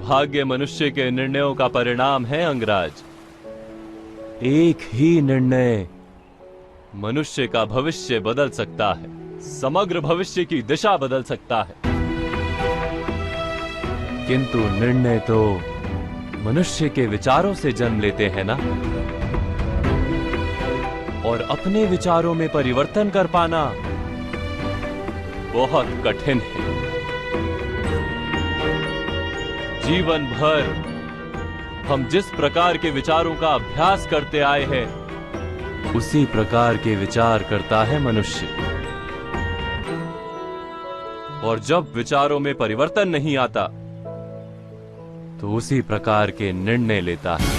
भाग्य मनुष्य के निर्णयों का परिणाम है अंगराज। एक ही निर्णय मनुष्य का भविष्य बदल सकता है, समग्र भविष्य की दिशा बदल सकता है। किंतु निर्णय तो मनुष्य के विचारों से जन्म लेते हैं ना, और अपने विचारों में परिवर्तन कर पाना बहुत कठिन है। जीवन भर हम जिस प्रकार के विचारों का अभ्यास करते आए हैं, उसी प्रकार के विचार करता है मनुष्य। और जब विचारों में परिवर्तन नहीं आता, तो उसी प्रकार के निर्णय लेता है।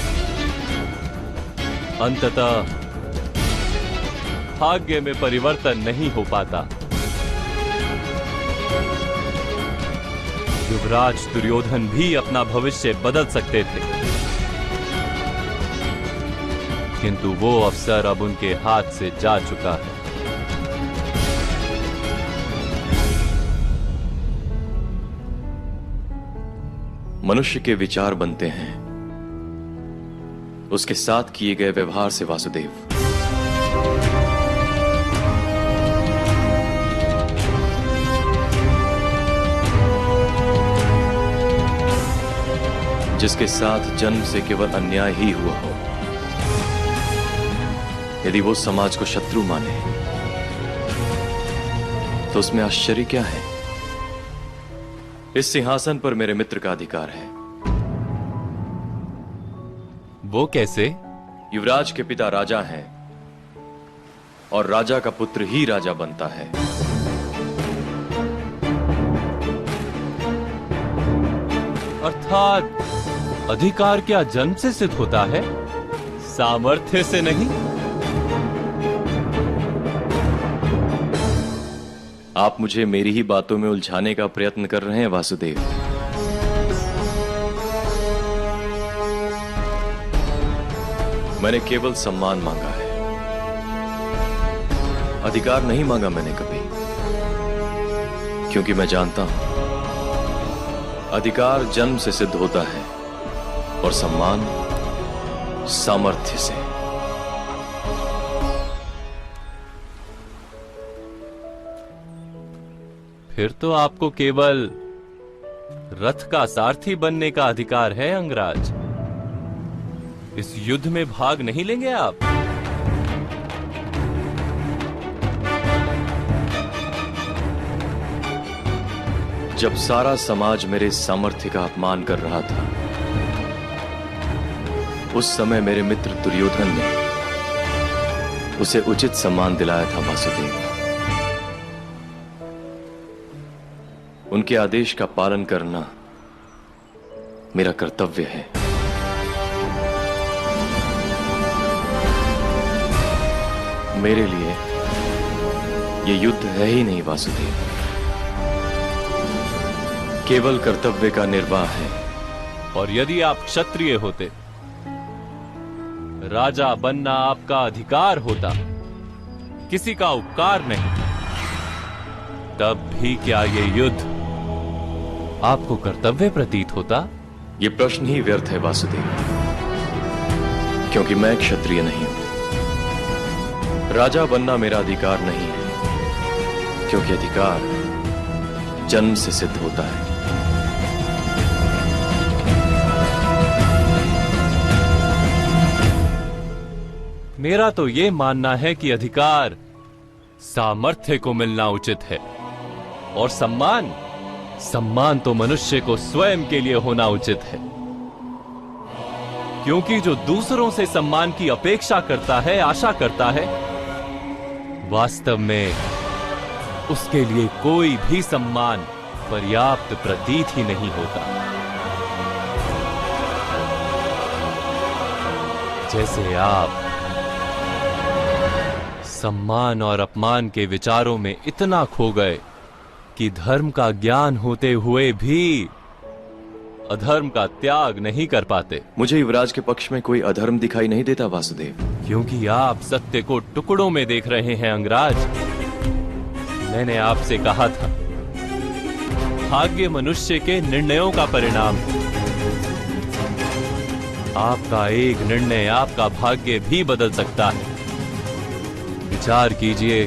अंततः भाग्य में परिवर्तन नहीं हो पाता। युवराज दुर्योधन भी अपना भविष्य बदल सकते थे, किंतु वो अवसर अब उनके हाथ से जा चुका है। मनुष्य के विचार बनते हैं उसके साथ किए गए व्यवहार से वासुदेव। जिसके साथ जन्म से केवल अन्याय ही हुआ हो, यदि वो समाज को शत्रु माने, तो उसमें आश्चर्य क्या है? इस सिंहासन पर मेरे मित्र का अधिकार है। वो कैसे? युवराज के पिता राजा हैं और राजा का पुत्र ही राजा बनता है। अर्थात अधिकार क्या जन्म से सिद्ध होता है, सामर्थ्य से नहीं? आप मुझे मेरी ही बातों में उलझाने का प्रयत्न कर रहे हैं वासुदेव। मैंने केवल सम्मान मांगा है, अधिकार नहीं मांगा मैंने कभी, क्योंकि मैं जानता हूं अधिकार जन्म से सिद्ध होता है और सम्मान सामर्थ्य से। फिर तो आपको केवल रथ का सारथी बनने का अधिकार है अंगराज। इस युद्ध में भाग नहीं लेंगे आप? जब सारा समाज मेरे सामर्थ्य का अपमान कर रहा था, उस समय मेरे मित्र दुर्योधन ने उसे उचित सम्मान दिलाया था वासुदेव। उनके आदेश का पालन करना मेरा कर्तव्य है। मेरे लिए यह युद्ध है ही नहीं वासुदेव, केवल कर्तव्य का निर्वाह है। और यदि आप क्षत्रिय होते, राजा बनना आपका अधिकार होता, किसी का उपकार नहीं, तब भी क्या ये युद्ध आपको कर्तव्य प्रतीत होता? यह प्रश्न ही व्यर्थ है वासुदेव, क्योंकि मैं क्षत्रिय नहीं हूं। राजा बनना मेरा अधिकार नहीं है, क्योंकि अधिकार जन्म से सिद्ध होता है। मेरा तो यह मानना है कि अधिकार सामर्थ्य को मिलना उचित है, और सम्मान तो मनुष्य को स्वयं के लिए होना उचित है। क्योंकि जो दूसरों से सम्मान की अपेक्षा करता है, आशा करता है, वास्तव में उसके लिए कोई भी सम्मान पर्याप्त प्रतीत ही नहीं होता। जैसे आप सम्मान और अपमान के विचारों में इतना खो गए कि धर्म का ज्ञान होते हुए भी अधर्म का त्याग नहीं कर पाते। मुझे युवराज के पक्ष में कोई अधर्म दिखाई नहीं देता वासुदेव, क्योंकि आप सत्य को टुकड़ों में देख रहे हैं अंगराज। मैंने आपसे कहा था, भाग्य मनुष्य के निर्णयों का परिणाम है। आपका एक निर्णय आपका भाग्य भी बदल सकता है। विचार कीजिए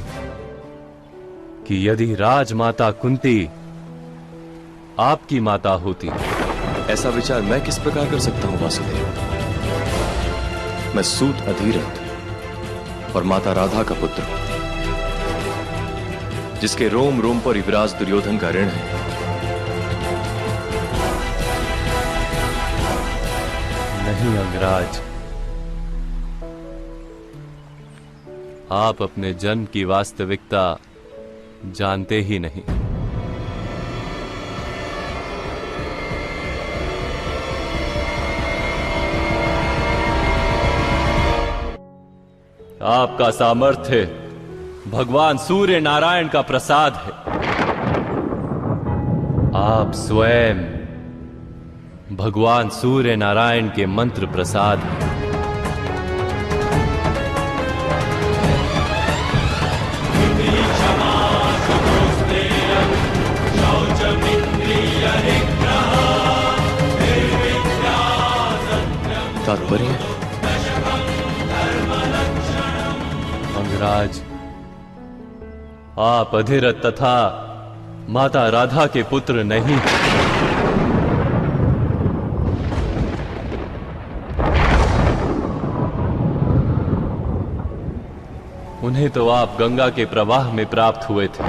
कि यदि राजमाता कुंती आपकी माता होती। ऐसा विचार मैं किस प्रकार कर सकता हूं वासुदेव? मैं सूत अधीरथ और माता राधा का पुत्र हूं, जिसके रोम रोम पर युवराज दुर्योधन का ऋण है। नहीं अंगराज, आप अपने जन्म की वास्तविकता जानते ही नहीं। आपका सामर्थ्य भगवान सूर्य नारायण का प्रसाद है। आप स्वयं भगवान सूर्य नारायण के मंत्र प्रसाद हैं। तात्पर्य? अंगराज, आप अधिरथ तथा माता राधा के पुत्र नहीं। उन्हें तो आप गंगा के प्रवाह में प्राप्त हुए थे।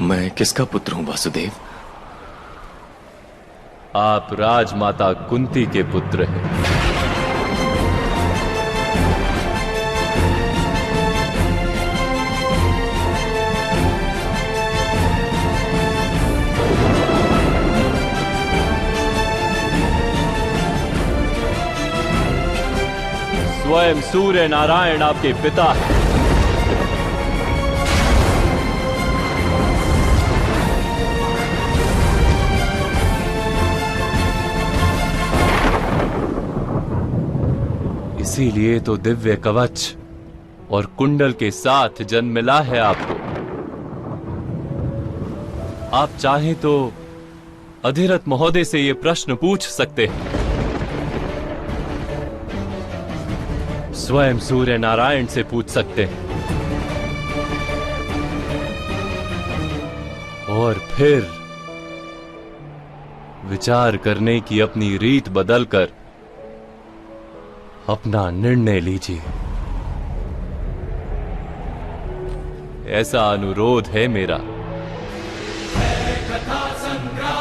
मैं किसका पुत्र हूं वासुदेव? आप राजमाता कुंती के पुत्र हैं। स्वयं सूर्य नारायण आपके पिता हैं। इसीलिए तो दिव्य कवच और कुंडल के साथ जन्म मिला है आपको। आप चाहें तो अधिरथ महोदय से ये प्रश्न पूछ सकते हैं। स्वयं सूर्य नारायण से पूछ सकते हैं। और फिर विचार करने की अपनी रीत बदलकर अपना निर्णय लीजिए। ऐसा अनुरोध है मेरा। कथा संग्राम।